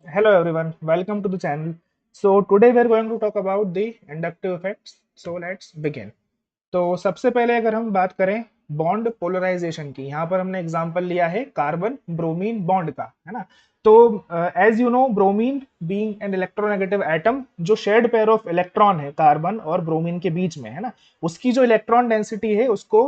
Hello everyone, welcome to the channel. So today we are going to talk about the inductive effects. So let's begin. तो सबसे पहले अगर हम बात करें बॉन्ड पोलराइजेशन की, यहाँ पर हमने एग्जांपल लिया है कार्बन ब्रोमीन बॉन्ड का, है ना। तो as you know bromine being an electronegative atom, जो शेयर्ड पेयर ऑफ इलेक्ट्रॉन है कार्बन और ब्रोमीन के बीच में, है ना, उसकी जो इलेक्ट्रॉन डेंसिटी है उसको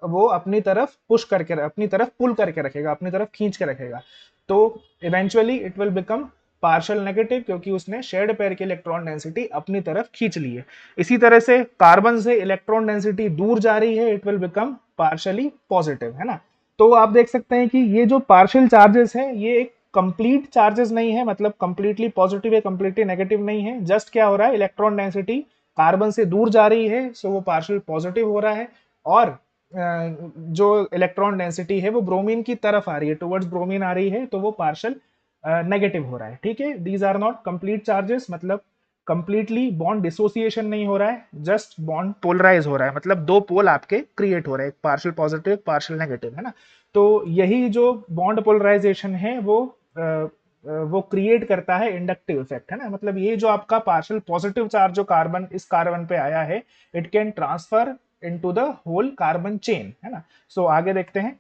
वो अपनी तरफ पुश करके, अपनी तरफ पुल करके रखेगा, अपनी तरफ खींच के रखेगा। तो eventually it will become partial negative, क्योंकि उसने शेयर्ड पेयर की इलेक्ट्रॉन डेंसिटी अपनी तरफ खींच ली है। इसी तरह से कार्बन से इलेक्ट्रॉन डेंसिटी दूर जा रही है, it will become partially positive, है ना। तो आप देख सकते हैं कि ये जो पार्शियल चार्जेस हैं ये एक कंप्लीट चार्जेस नहीं है, मतलब कंप्लीटली पॉजिटिव या कंप्लीटली नेगेटिव नहीं है। जस्ट क्या हो रहा है, इलेक्ट्रॉन डेंसिटी कार्बन से दूर जा रही है, सो वो पार्शियल पॉजिटिव हो रहा है। और जो इलेक्ट्रॉन डेंसिटी है वो ब्रोमीन की तरफ आ रही है, टुवर्ड्स ब्रोमीन आ रही है, तो वो पार्शियल नेगेटिव हो रहा है। ठीक है, these are not complete charges, मतलब कंप्लीटली बॉन्ड डिसोसिएशन नहीं हो रहा है, जस्ट बॉन्ड पोलराइज हो रहा है, मतलब दो पोल आपके क्रिएट हो रहे हैं, एक पार्शियल पॉजिटिव एक पार्शियल नेगेटिव, है ना। तो यही जो बॉन्ड पोलराइजेशन है वो क्रिएट करता है इंडक्टिव इफेक्ट, है ना। मतलब ये जो आपका पार्शियल पॉजिटिव चार्ज जो कार्बन इस कार्बन पे आया है, it can transfer into the whole carbon chain, है ना। सो आगे देखते हैं,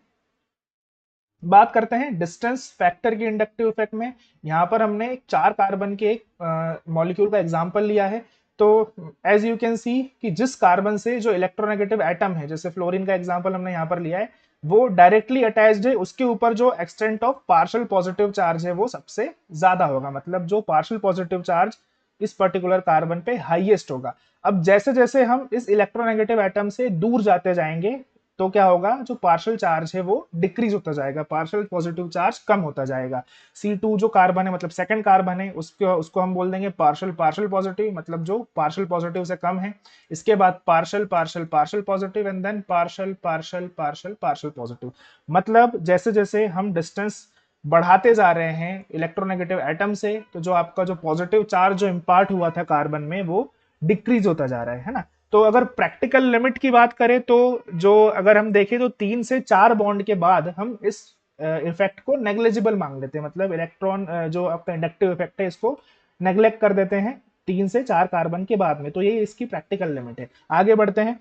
बात करते हैं डिस्टेंस फैक्टर की इंडक्टिव इफेक्ट में। यहाँ पर हमने चार कार्बन के एक मॉलिक्यूल का एग्जांपल लिया है। तो एज यू कैन सी कि जिस कार्बन से जो इलेक्ट्रोनेगेटिव एटम है, जैसे फ्लोरीन का एग्जांपल हमने यहाँ पर लिया है, वो डायरेक्टली अटैच्ड है, उसके ऊपर जो extent of partial positive charge है वो सबसे ज्यादा होगा, मतलब जो पार्शियल पॉजिटिव चार्ज इस पर्टिकुलर कार्बन पे हाईएस्ट होगा। अब जैसे जैसे हम इस इलेक्ट्रोनेगेटिव एटम से दूर जाते जाएंगे, तो क्या होगा, जो पार्शियल चार्ज है वो डिक्रीज होता जाएगा, पार्शियल पॉजिटिव चार्ज कम होता जाएगा। C2 जो कार्बन है, मतलब सेकंड कार्बन है, उसको उसको हम बोल देंगे पार्शियल पार्शियल पॉजिटिव, मतलब जो पार्शियल पॉजिटिव से कम है। इसके बाद partial partial partial positive, and then partial partial partial partial positive. मतलब जैसे जैसे हम डिस्टेंस बढ़ाते जा रहे हैं इलेक्ट्रोनेगेटिव एटम से, तो जो आपका जो पॉजिटिव चार्ज जो इम्पार्ट हुआ था कार्बन में वो डिक्रीज होता जा रहा है ना। तो अगर प्रैक्टिकल लिमिट की बात करें, तो जो अगर हम देखें तो 3 से 4 बॉन्ड के बाद हम इस इफेक्ट को नेग्लिजिबल मांग लेते हैं, मतलब इलेक्ट्रॉन जो आपका इंडक्टिव इफेक्ट है इसको नेग्लेक्ट कर देते हैं 3 से 4 कार्बन के बाद में। तो ये इसकी प्रैक्टिकल लिमिट है। आगे बढ़ते हैं।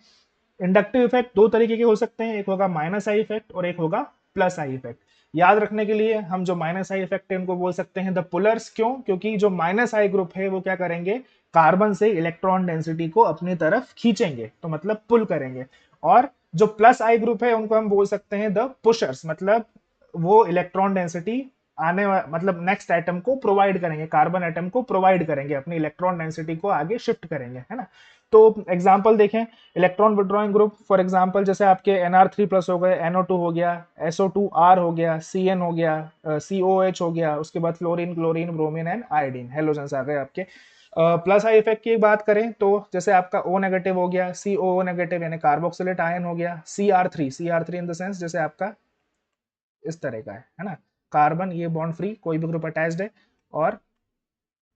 इंडक्टिव इफेक्ट दो तरीके के हो सकते हैं, एक होगा माइनस आई इफेक्ट और एक होगा प्लस आई इफेक्ट। याद रखने के लिए हम जो माइनस आई इफेक्ट है उनको बोल सकते हैं द पुलर्स। क्यों? क्योंकि जो माइनस आई ग्रुप है वो क्या करेंगे, कार्बन से इलेक्ट्रॉन डेंसिटी को अपनी तरफ खींचेंगे, तो मतलब पुल करेंगे। और जो प्लस आई ग्रुप है उनको हम बोल सकते हैं द पुशर्स, मतलब वो इलेक्ट्रॉन डेंसिटी मतलब नेक्स्ट एटम को प्रोवाइड करेंगे, कार्बन एटम को प्रोवाइड करेंगे, अपनी इलेक्ट्रॉन डेंसिटी को आगे शिफ्ट करेंगे, है ना। तो एग्जांपल देखें, electron withdrawing group for example जैसे आपके Nr3+ हो गए, NO2 हो गया, SO2R हो गया, CN हो गया, COH हो गया, उसके बाद fluorine chlorine bromine and iodine, halogens आ गए आपके। प्लस आई इफेक्ट की बात करें तो जैसे आपका O नेगेटिव हो गया, COO नेगेटिव यानी कार्बोक्सिलेट आयन हो गया, CR3 इन द सेंस जैसे आपका इस तरह का है ना, कार्बन ये बॉन्ड फ्री, कोई भी ग्रुप अटैच्ड है, और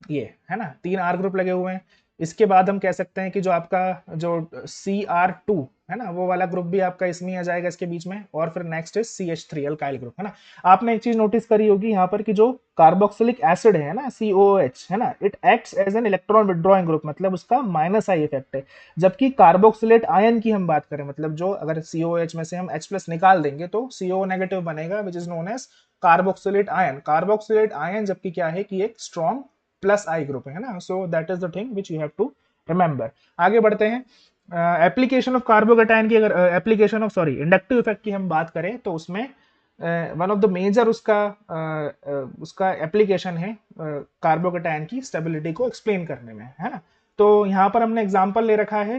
ये है ना 3 R ग्रुप लगे हुए हैं। इसके बाद हम कह सकते हैं कि जो आपका जो Cr2 है ना, वो वाला ग्रुप भी आपका इसमें आ जाएगा इसके बीच में, और फिर next is CH3 alkyl group, है ना। आपने एक चीज नोटिस करी होगी यहाँ पर कि जो कार्बोक्सिलिक एसिड है ना, COOH, है ना, it acts as an electron withdrawing group, मतलब उसका माइनस आई इफेक्ट है। जबकि कार्बोक्सिलेट आयन की हम बात करें, मतलब जो अगर COH में से हम H+ निकाल देंगे तो CO नेगेटिव बनेगा, which is known as carboxylate ion. Carboxylate ion जबकि क्या है कि एक स्ट्रॉन्ग प्लस आई ग्रुप है ना। So that is the thing which you have to remember. आगे बढ़ते हैं। एप्लीकेशन ऑफ कार्बोकेटायन की, अगर application of sorry inductive effect की हम बात करें तो उसमें वन ऑफ द मेजर उसका एप्लीकेशन है कार्बोकेटायन की स्टेबिलिटी को एक्सप्लेन करने में, है ना। तो यहाँ पर हमने एग्जांपल ले रखा है,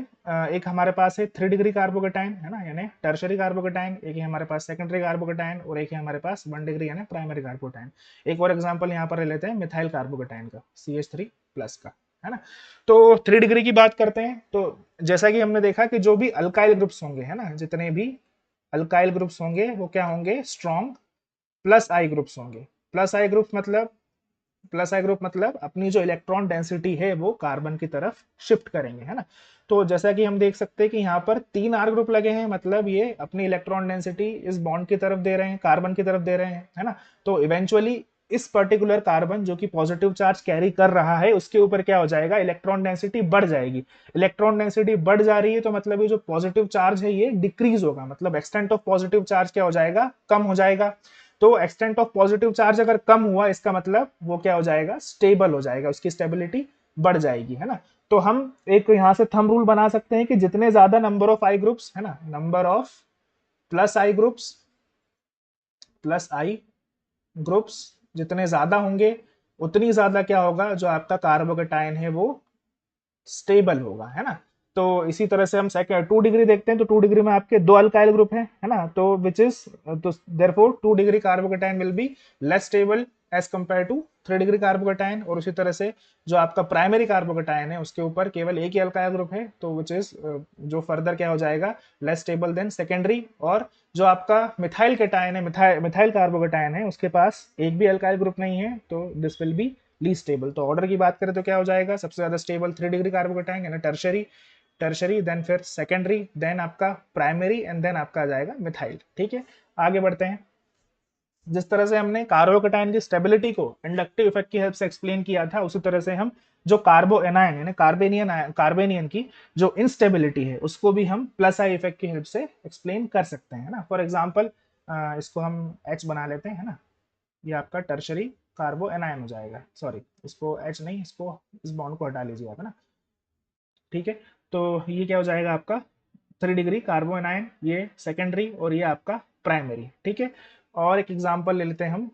एक हमारे पास है 3 डिग्री कार्बोकेटायन, है ना, यानी टर्शरी कार्बोकेटायन, एक है हमारे पास सेकेंडरी कार्बोकेटायन, और एक है हमारे पास 1 डिग्री यानी प्राइमरी कार्बोकेटायन। एक और एग्जांपल यहाँ पर ले लेते हैं मिथाइल कार्बोकेटायन का, CH3+ का, है ना। तो 3 डिग्री की बात करते हैं, तो जैसा कि हमने देखा कि जो भी अल्काइल ग्रुप्स होंगे, है ना, जितने भी अल्काइल ग्रुप्स होंगे वो क्या होंगे, स्ट्रॉन्ग प्लस आई ग्रुप्स होंगे। प्लस आई ग्रुप मतलब अपनी जो इलेक्ट्रॉन डेंसिटी है वो कार्बन की तरफ शिफ्ट करेंगे, है ना। तो जैसा कि हम देख सकते हैं कि यहाँ पर 3 R ग्रुप लगे हैं, मतलब ये अपनी इलेक्ट्रॉन डेंसिटी इस बॉन्ड की तरफ दे रहे हैं, कार्बन की तरफ दे रहे हैं, है ना। तो इवेंचुअली इस पर्टिकुलर कार्बन जो कि पॉजिटिव चार्ज कैरी कर रहा है उसके ऊपर क्या हो जाएगा, इलेक्ट्रॉन डेंसिटी बढ़ जाएगी। इलेक्ट्रॉन डेंसिटी बढ़ जा रही है तो मतलब ये जो पॉजिटिव चार्ज है ये डिक्रीज होगा, मतलब एक्सटेंट ऑफ पॉजिटिव चार्ज क्या हो जाएगा, कम हो जाएगा। तो एक्सटेंट ऑफ पॉजिटिव चार्ज अगर कम हुआ इसका मतलब वो क्या हो जाएगा, स्टेबल हो जाएगा, उसकी स्टेबिलिटी बढ़ जाएगी, है ना। तो हम एक यहां से थंब रूल बना सकते हैं कि जितने ज्यादा नंबर ऑफ आई ग्रुप्स, है ना, number of plus I groups, plus I groups जितने ज्यादा होंगे उतनी ज्यादा क्या होगा, जो आपका कार्बोकेटायन है वो स्टेबल होगा, है ना। तो इसी तरह से हम सेकंड 2 डिग्री देखते हैं, तो 2 डिग्री में आपके 2 अल्काइल ग्रुप है ना, तो विच इज, तो therefore 2 degree carbocation will be less stable as compare to 3 degree carbocation. और उसी तरह से जो आपका प्राइमरी कार्बोकेटायन है उसके ऊपर केवल एक ही अल्काइल ग्रुप है, तो विच इज जो फर्दर क्या हो जाएगा, लेस स्टेबल देन सेकेंडरी। और जो आपका मिथाइल केटायन है, मिथाइल कार्बोकेटायन है, उसके पास एक भी अल्काइल ग्रुप नहीं है, तो this will B least stable. तो ऑर्डर की बात करें तो क्या हो जाएगा, सबसे ज्यादा स्टेबल 3 डिग्री कार्बोकेटायन यानी टर्शरी, टर्शरी देन फिर सेकेंडरी देन आपका प्राइमरी एंड देन आपका आ जाएगा मिथाइल। ठीक है, आगे बढ़ते हैं। जिस तरह से हमने कार्बोकेटायन की स्टेबिलिटी को इंडक्टिव इफेक्ट की हेल्प से एक्सप्लेन किया था, उसी तरह से हम जो कार्बो एनायन यानी कार्बेनियन की जो इंस्टेबिलिटी है उसको भी हम प्लस आई इफेक्ट की हेल्प से एक्सप्लेन कर सकते हैं, है ना। फॉर एग्जांपल इसको हम H बना लेते हैं, है ना, ये आपका टर्शरी कार्बो एनायन हो जाएगा, सॉरी इसको H नहीं, इसको इस बॉन्ड को हटा लीजिए आप, है ना। ठीक है, तो ये क्या हो जाएगा आपका 3 डिग्री कार्बो एनायन, ये सेकेंडरी और ये आपका प्राइमरी। ठीक है, और एक एग्जांपल ले लेते हैं हम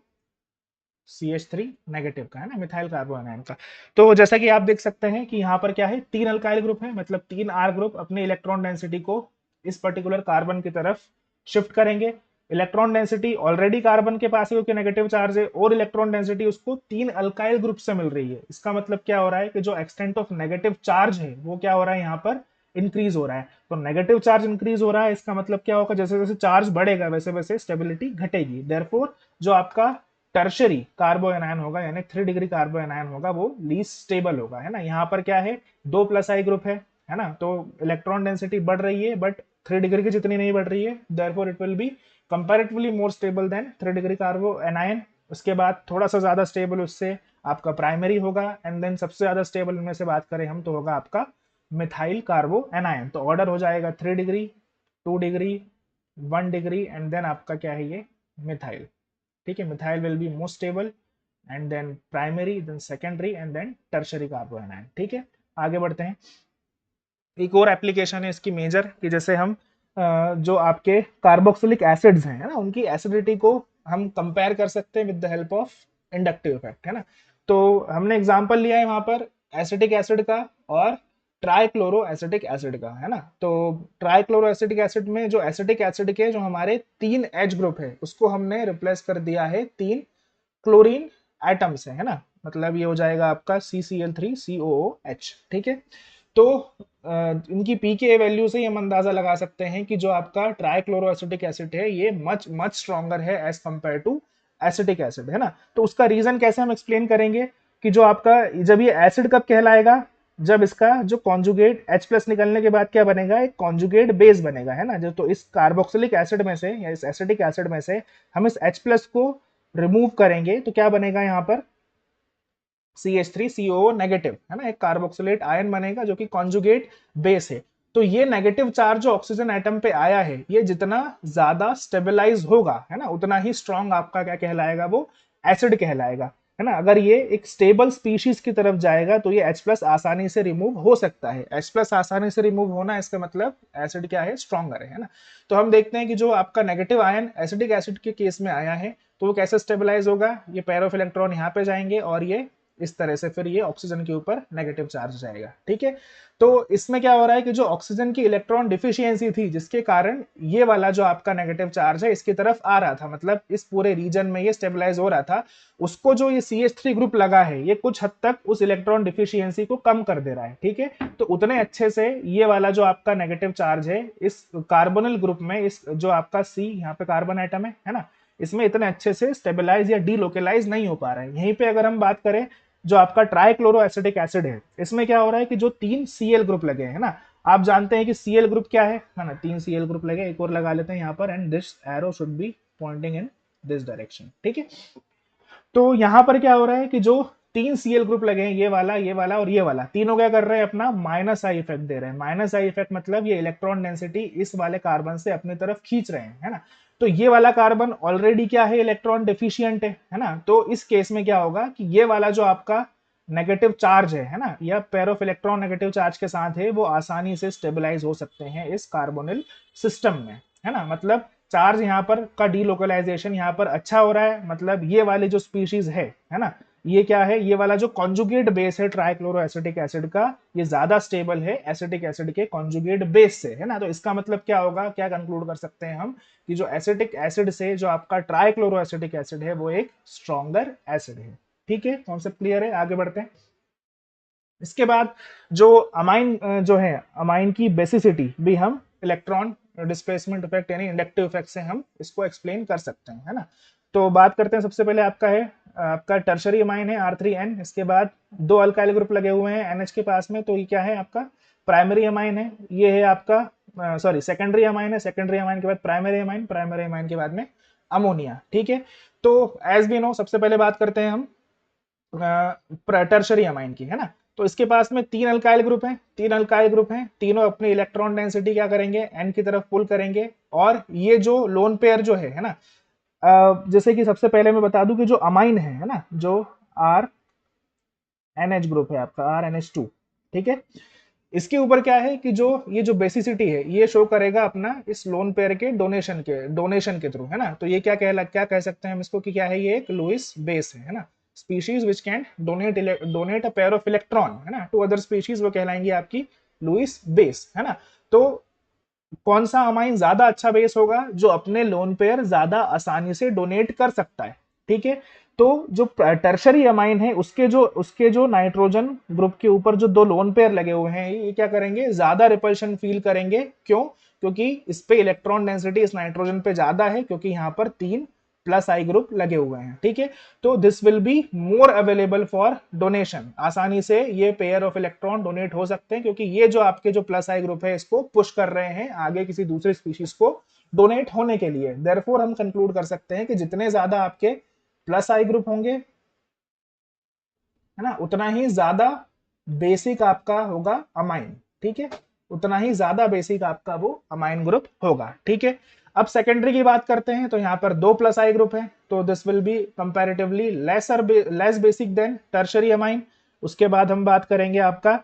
CH3 नेगेटिव का, है ना, मिथाइल कार्बोनाइन का। तो जैसा कि आप देख सकते हैं कि यहाँ पर क्या है, 3 अल्काइल ग्रुप है, मतलब 3 R ग्रुप अपने इलेक्ट्रॉन डेंसिटी को इस पर्टिकुलर कार्बन की तरफ शिफ्ट करेंगे। इलेक्ट्रॉन डेंसिटी ऑलरेडी कार्बन के पास है क्योंकि नेगेटिव चार्ज है, और इलेक्ट्रॉन डेंसिटी उसको 3 अल्काइल ग्रुप से मिल रही है। इसका मतलब क्या हो रहा है कि जो एक्सटेंट ऑफ नेगेटिव चार्ज है वो क्या हो रहा है, यहाँ पर इंक्रीज हो रहा है। तो नेगेटिव चार्ज इंक्रीज हो रहा है, इसका मतलब क्या होगा, जैसे जैसे चार्ज बढ़ेगा वैसे वैसे स्टेबिलिटी घटेगी। देयरफॉर जो आपका टर्शरी कार्बो एनायन होगा यानी 3 डिग्री कार्बो एनायन होगा वो लीस्ट स्टेबल होगा, है ना। यहाँ पर क्या है, 2 प्लस आई ग्रुप है ना, तो इलेक्ट्रॉन डेंसिटी बढ़ रही है बट 3 डिग्री की जितनी नहीं बढ़ रही है, therefore it will be comparatively more stable then 3 degree कार्बो anion. उसके बाद थोड़ा सा ज्यादा स्टेबल उससे आपका प्राइमरी होगा, एंड देन सबसे ज्यादा स्टेबल में से बात करें हम तो होगा आपका मिथाइल कार्बो एनायन। तो ऑर्डर हो जाएगा 3 degree, 2 degree, 1 degree and then आपका क्या है ये मिथाइल। ठीक है, methyl will be most stable and then primary then secondary and then tertiary carbanion. ठीक है, आगे बढ़ते हैं। एक और एप्लीकेशन है इसकी मेजर कि जैसे हम जो आपके कार्बोक्सिलिक एसिड्स हैं, है ना, उनकी एसिडिटी को हम कंपेयर कर सकते हैं with the help of inductive effect, है ना। तो हमने एग्जांपल लिया है वहां पर एसिटिक एसिड का और ट्राइक्लोरो एसिटिक एसिड का, है ना। तो ट्राइक्लोरो एसिटिक एसिड में जो एसिटिक एसिड के जो हमारे 3 H ग्रुप है उसको हमने रिप्लेस कर दिया है 3 क्लोरीन एटम से, है ना। मतलब ये हो जाएगा आपका CCl3COOH। ठीक है, तो इनकी पीके वैल्यू से हम अंदाजा लगा सकते हैं कि जो आपका ट्राइक्लोरोएसिटिक एसिड है ये मच मच स्ट्रॉन्गर है as compare to acetic acid, है ना। तो उसका रीजन कैसे हम एक्सप्लेन करेंगे कि जो आपका जब ये एसिड कब कहलाएगा, जब इसका जो कॉन्जुगेट H प्लस निकलने के बाद क्या बनेगा, एक कॉन्जुगेट बेस बनेगा, है ना। जो तो इस कार्बोक्सिलिक एसिड में से या इस एसिटिक एसिड में से हम इस H प्लस को रिमूव करेंगे तो क्या बनेगा यहाँ पर CH3COO नेगेटिव, है ना, एक कार्बोक्सिलेट आयन बनेगा जो कि कॉन्जुगेट बेस है। तो ये नेगेटिव चार्ज जो ऑक्सीजन एटम पे आया है ये जितना ज्यादा स्टेबलाइज होगा, है ना, उतना ही स्ट्रॉन्ग आपका क्या कहलाएगा, वो एसिड कहलाएगा, है ना। अगर ये एक स्टेबल स्पीशीज की तरफ जाएगा तो ये H प्लस आसानी से रिमूव हो सकता है। H प्लस आसानी से रिमूव होना इसका मतलब एसिड क्या है, स्ट्रॉन्गर है ना। तो हम देखते हैं कि जो आपका नेगेटिव आयन एसिडिक एसिड के केस में आया है तो वो कैसे स्टेबलाइज होगा, ये पेयर ऑफ इलेक्ट्रॉन यहाँ पे जाएंगे और ये इस तरह से फिर ये ऑक्सीजन के ऊपर नेगेटिव चार्ज जाएगा। ठीक है, तो इसमें क्या हो रहा है कि जो ऑक्सीजन की इलेक्ट्रॉन डिफिशियंसी थी जिसके कारण ये वाला जो आपका नेगेटिव चार्ज है इसकी तरफ आ रहा था, मतलब इस पूरे रीजन में ये स्टेबलाइज हो रहा था, उसको जो ये CH3 ग्रुप लगा है ये कुछ हद तक उस इलेक्ट्रॉन डिफिशियंसी को कम कर दे रहा है। ठीक है, तो उतने अच्छे से ये वाला जो आपका नेगेटिव चार्ज है इस कार्बोनिल ग्रुप में, इस जो आपका C यहाँ पे कार्बन एटम है ना, इसमें इतने अच्छे से स्टेबलाइज या डीलोकेलाइज नहीं हो पा रहा है। यहीं पे अगर हम बात करें जो आपका ट्राइक्लोरो एसिटिक एसिड है इसमें क्या हो रहा है कि जो 3 Cl ग्रुप लगे हैं ना, आप जानते हैं कि Cl ग्रुप क्या है ना, 3 Cl ग्रुप लगे, एक और लगा लेते हैं यहाँ पर, and this arrow should be pointing in this direction. ठीक है, तो यहाँ पर क्या हो रहा है कि जो 3 Cl ग्रुप लगे हैं, ये वाला और ये वाला, तीनों क्या कर रहे हैं, अपना माइनस आई इफेक्ट दे रहे हैं। माइनस आई इफेक्ट मतलब ये इलेक्ट्रॉन डेंसिटी इस वाले कार्बन से अपनी तरफ खींच रहे हैं, है ना। तो ये वाला कार्बन ऑलरेडी क्या है, इलेक्ट्रॉन डिफिशियंट है ना। तो इस केस में क्या होगा कि ये वाला जो आपका नेगेटिव चार्ज है ना, या pair of electron negative charge के साथ है, वो आसानी से स्टेबलाइज हो सकते हैं इस कार्बोनिल सिस्टम में, है ना। मतलब चार्ज यहाँ पर का डीलोकलाइजेशन यहाँ पर अच्छा हो रहा है। मतलब ये वाली जो स्पीशीज है ना, ये क्या है, ये वाला जो कॉन्जुगेट बेस है ट्राइक्लोरो एसिटिक एसिड का, ये ज्यादा स्टेबल है एसिटिक एसिड के कॉन्जुगेट बेस से, है ना। तो इसका मतलब क्या होगा, क्या कंक्लूड कर सकते हैं हम कि जो एसिटिक एसिड से जो आपका ट्राइक्लोरो एसिटिक एसिड है, वो एक स्ट्रॉन्गर एसिड है। ठीक है, कॉन्सेप्ट क्लियर है, आगे बढ़ते हैं। इसके बाद जो अमाइन जो है, अमाइन की बेसिसिटी भी हम इलेक्ट्रॉन डिस्प्लेसमेंट इफेक्ट यानी इंडक्टिव इफेक्ट से हम इसको एक्सप्लेन कर सकते हैं, है ना। तो बात करते हैं, सबसे पहले आपका है आपका टर्शरी अमाइन है R3N। इसके बाद दो अल्काइल ग्रुप लगे हुए हैं NH के पास में, तो ये क्या है आपका प्राइमरी अमाइन है। ये है आपका सॉरी सेकेंडरी अमाइन है। सेकेंडरी अमाइन के बाद प्राइमरी अमाइन, प्राइमरी अमाइन के बाद में अमोनिया। ठीक है, तो एज वी नो, सबसे पहले बात करते हैं हम टर्शरी अमाइन की, है ना। तो इसके पास में तीन अल्काइल ग्रुप हैं, तीन अल्काइल ग्रुप हैं, तीनों अपनी इलेक्ट्रॉन डेंसिटी क्या करेंगे, n की तरफ पुल करेंगे। और ये जो लोन पेयर जो है ना, जैसे कि सबसे पहले मैं बता दूं कि जो अमाइन है ना, जो आर एन एच ग्रुप है आपका RnH2, ठीक है। इसके ऊपर क्या है कि जो ये जो बेसिसिटी है, ये शो करेगा अपना इस लोन पेयर के डोनेशन के थ्रू, है ना। तो ये क्या कह सकते हैं हम इसको कि क्या है, ये एक लुईस बेस है ना। Species which can donate a pair of electron, है ना, टू अदर स्पीशीज, वो कहलाएंगी आपकी लुईस बेस, है ना। तो कौन सा अमाइन ज्यादा अच्छा बेस होगा, जो अपने लोन पेयर ज्यादा आसानी से डोनेट कर सकता है। ठीक है, तो जो टर्शरी अमाइन है, उसके जो नाइट्रोजन ग्रुप के ऊपर जो दो लोन पेयर लगे हुए हैं, ये क्या करेंगे, ज्यादा रिपल्शन फील करेंगे। क्यों? क्योंकि इस पे इलेक्ट्रॉन डेंसिटी इस नाइट्रोजन पे ज्यादा है, क्योंकि यहाँ पर तीन प्लस आई ग्रुप लगे हुए हैं। ठीक है, तो this will be more available for donation. आसानी से ये पेयर ऑफ इलेक्ट्रॉन डोनेट हो सकते हैं, क्योंकि ये जो आपके जो प्लस आई ग्रुप है, इसको पुश कर रहे हैं आगे किसी दूसरे स्पीशीज को डोनेट होने के लिए। देयरफॉर हम कंक्लूड कर सकते हैं कि जितने ज्यादा आपके प्लस आई ग्रुप होंगे, है ना, उतना ही ज्यादा बेसिक आपका होगा अमाइन। ठीक है, उतना ही ज्यादा बेसिक आपका वो अमाइन ग्रुप होगा। ठीक है, अब सेकेंडरी की बात करते हैं, तो यहाँ पर दो प्लस आई ग्रुप है, तो this will be comparatively less basic than tertiary amine. उसके बाद हम बात करेंगे आपका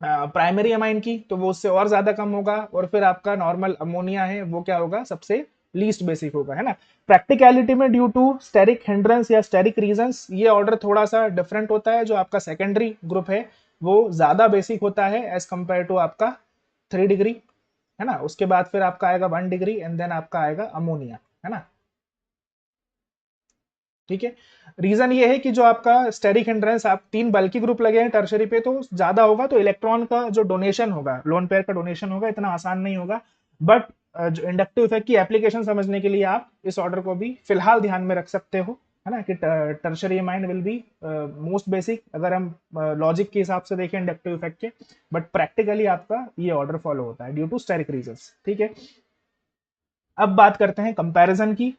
प्राइमरी अमाइन की, तो वो उससे और ज्यादा कम होगा। और फिर आपका नॉर्मल अमोनिया है, वो क्या होगा, सबसे लीस्ट बेसिक होगा, है ना। प्रैक्टिकलिटी में ड्यू टू स्टेरिक हिंड्रेंस या स्टेरिक रीजंस, ये ऑर्डर थोड़ा सा डिफरेंट होता है। जो आपका सेकेंडरी ग्रुप है, वो ज्यादा बेसिक होता है एज कंपेयर टू आपका 3 डिग्री, है ना। उसके बाद फिर आपका आएगा 1 डिग्री एंड देन आपका आएगा अमोनिया, है ना। ठीक है, रीजन ये है कि जो आपका स्टेरिक हिंड्रेंस, आप तीन बल्कि ग्रुप लगे हैं टर्शरी पे, तो ज्यादा होगा, तो इलेक्ट्रॉन का जो डोनेशन होगा, लोन पेयर का डोनेशन होगा, इतना आसान नहीं होगा। बट जो इंडक्टिव इफेक्ट की एप्लीकेशन समझने के लिए आप इस ऑर्डर को भी फिलहाल ध्यान में रख सकते हो, है ना, कि tertiary amine will be most basic, अगर हम लॉजिक के हिसाब से देखें इंडक्टिव इफेक्ट के। बट प्रैक्टिकली आपका ये ऑर्डर फॉलो होता है ड्यू टू स्टेरिक रीजंस। ठीक है, अब बात करते हैं कंपैरिजन की।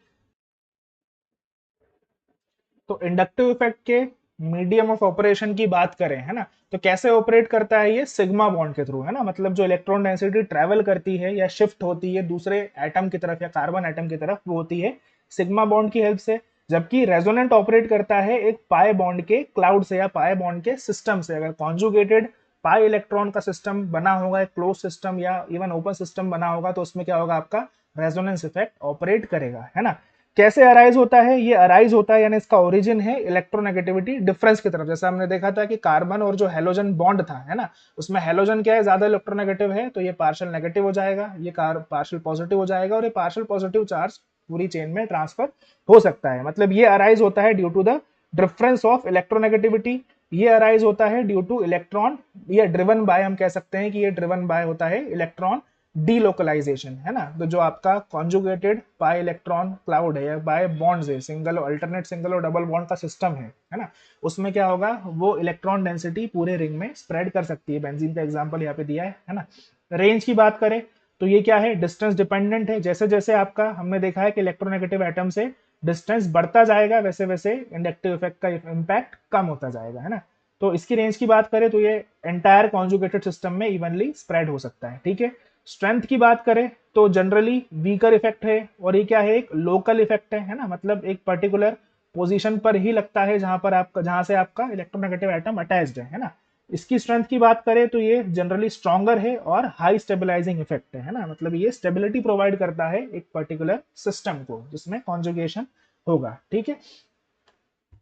तो इंडक्टिव इफेक्ट के मीडियम ऑफ ऑपरेशन की बात करें, है ना, तो कैसे ऑपरेट करता है ये, सिग्मा बॉन्ड के थ्रू, है ना। मतलब जो इलेक्ट्रॉन डेंसिटी ट्रेवल करती है या शिफ्ट होती है दूसरे एटम की तरफ या कार्बन एटम की तरफ, वो होती है सिग्मा बॉन्ड की हेल्प से। जबकि रेजोनेंट ऑपरेट करता है एक पाई बॉन्ड के क्लाउड से या पाई बॉन्ड के सिस्टम से। अगर कॉन्जुगेटेड पाई इलेक्ट्रॉन का सिस्टम बना होगा, एक क्लोज सिस्टम या इवन ओपन सिस्टम बना होगा, तो उसमें क्या होगा, आपका रेजोनेंस इफेक्ट ऑपरेट करेगा, है ना। कैसे अराइज होता है, ये अराइज होता है यानी इसका ओरिजिन है इलेक्ट्रोनेगेटिविटी डिफरेंस की तरफ। जैसा हमने देखा था कि कार्बन और जो हेलोजन बॉन्ड था, है ना, उसमें हेलोजन क्या है, ज्यादा इलेक्ट्रोनेगेटिव है, तो ये पार्शियल नेगेटिव हो जाएगा, ये पार्शियल पॉजिटिव हो जाएगा, और ये पार्शियल पॉजिटिव चार्ज पूरी चेन में ट्रांसफर हो सकता है। मतलब ये अराइज होता है due to the difference of electronegativity. ये अराइज होता है ड्यू टू इलेक्ट्रॉन, ये ड्रिवन बाय, हम कह सकते हैं कि ये ड्रिवन बाय होता है इलेक्ट्रॉन डीलोकलाइजेशन, है ना। तो जो आपका कॉन्जुगेटेड पाई इलेक्ट्रॉन क्लाउड है या बाय बॉन्ड्स है, सिंगल अल्टरनेट सिंगल और डबल बॉन्ड का सिस्टम है ना, उसमें क्या होगा, वो इलेक्ट्रॉन डेंसिटी पूरे रिंग में स्प्रेड कर सकती है। बेंजीन का एग्जांपल यहाँ पे दिया है ना। रेंज की बात करें तो ये क्या है, डिस्टेंस डिपेंडेंट है। जैसे जैसे आपका हमने देखा है कि इलेक्ट्रोनेगेटिव एटम से डिस्टेंस बढ़ता जाएगा वैसे वैसे इंडक्टिव इफेक्ट का इम्पैक्ट कम होता जाएगा, है ना। तो इसकी रेंज की बात करें तो ये एंटायर कॉन्जुगेटेड सिस्टम में इवनली स्प्रेड हो सकता है, ठीक है। स्ट्रेंथ की बात करें तो जनरली वीकर इफेक्ट है, और ये क्या है, एक लोकल इफेक्ट है ना, मतलब एक पर्टिकुलर पोजीशन पर ही लगता है जहां पर आपका, जहां से आपका इलेक्ट्रोनेगेटिव एटम अटैच्ड है ना। इसकी स्ट्रेंथ की बात करें तो ये जनरली स्ट्रॉन्गर है और हाई स्टेबलाइजिंग इफेक्ट है ना, मतलब ये स्टेबिलिटी प्रोवाइड करता है एक पर्टिकुलर सिस्टम को जिसमें कॉन्जुगेशन होगा, ठीक है।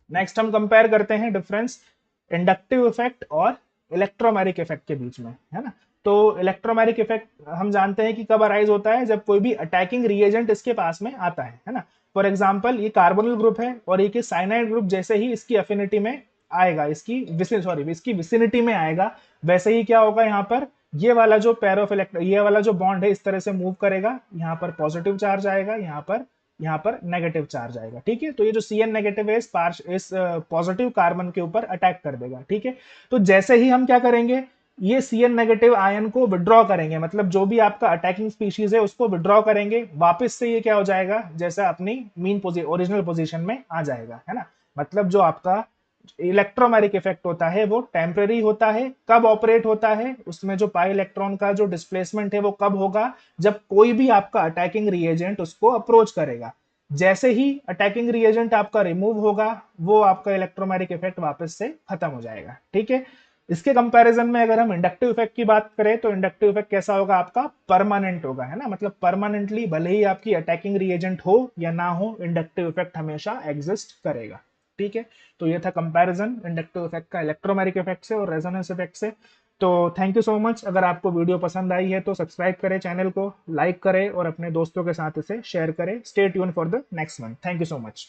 नेक्स्ट हम कंपेयर करते हैं डिफरेंस इंडक्टिव इफेक्ट और इलेक्ट्रोमैग्नेटिक इफेक्ट के बीच में, है ना। तो इलेक्ट्रोमैग्नेटिक इफेक्ट हम जानते हैं कि कब अराइज होता है, जब कोई भी अटैकिंग रिएजेंट इसके पास में आता है ना। फॉर एग्जाम्पल ये कार्बोनिल ग्रुप है और एक साइनाइड ग्रुप जैसे ही इसकी अफिनिटी में आएगा, इसकी विसिनिटी में आएगा, वैसे ही क्या होगा यहाँ पर, ये वाला जो पेयर ऑफ ये वाला जो बॉन्ड है इस तरह से मूव करेगा, यहाँ पर पॉजिटिव चार्ज आएगा, यहाँ पर नेगेटिव चार्ज आएगा, ठीक है। तो ये जो Cn नेगेटिव है इस पॉजिटिव कार्बन के ऊपर अटैक कर देगा, ठीक है। तो जैसे ही हम क्या करेंगे, ये Cn नेगेटिव आयन को विड्रॉ करेंगे, मतलब जो भी आपका अटैकिंग स्पीशीज है उसको विड्रॉ करेंगे, वापस से ये क्या हो जाएगा, जैसा अपनी ओरिजिनल पोजीशन में आ जाएगा, है ना। मतलब जो आपका इलेक्ट्रोमैग्नेटिक इफेक्ट होता है वो टेम्पररी होता है। कब ऑपरेट होता है, उसमें जो पाई इलेक्ट्रॉन का जो डिस्प्लेसमेंट है वो कब होगा, जब कोई भी आपका अटैकिंग रिएजेंट उसको अप्रोच करेगा। जैसे ही अटैकिंग रिएजेंट आपका रिमूव होगा, वो आपका इलेक्ट्रोमैग्नेटिक इफेक्ट वापस से खत्म हो जाएगा, ठीक है। इसके कंपैरिजन में अगर हम इंडक्टिव इफेक्ट की बात करें तो इंडक्टिव इफेक्ट कैसा होगा, आपका परमानेंट होगा, है ना, मतलब परमानेंटली भले ही आपकी अटैकिंग रिएजेंट हो या ना हो, इंडक्टिव इफेक्ट हमेशा एग्जिस्ट करेगा, ठीक है। तो ये था कंपैरिजन इंडक्टिव इफेक्ट का इलेक्ट्रोमैग्नेटिक इफेक्ट से और रेजोनेंस इफेक्ट से। तो थैंक यू सो मच। अगर आपको वीडियो पसंद आई है तो सब्सक्राइब करें चैनल को, लाइक करें और अपने दोस्तों के साथ इसे शेयर करें। Stay tune for the next one. Thank you so much.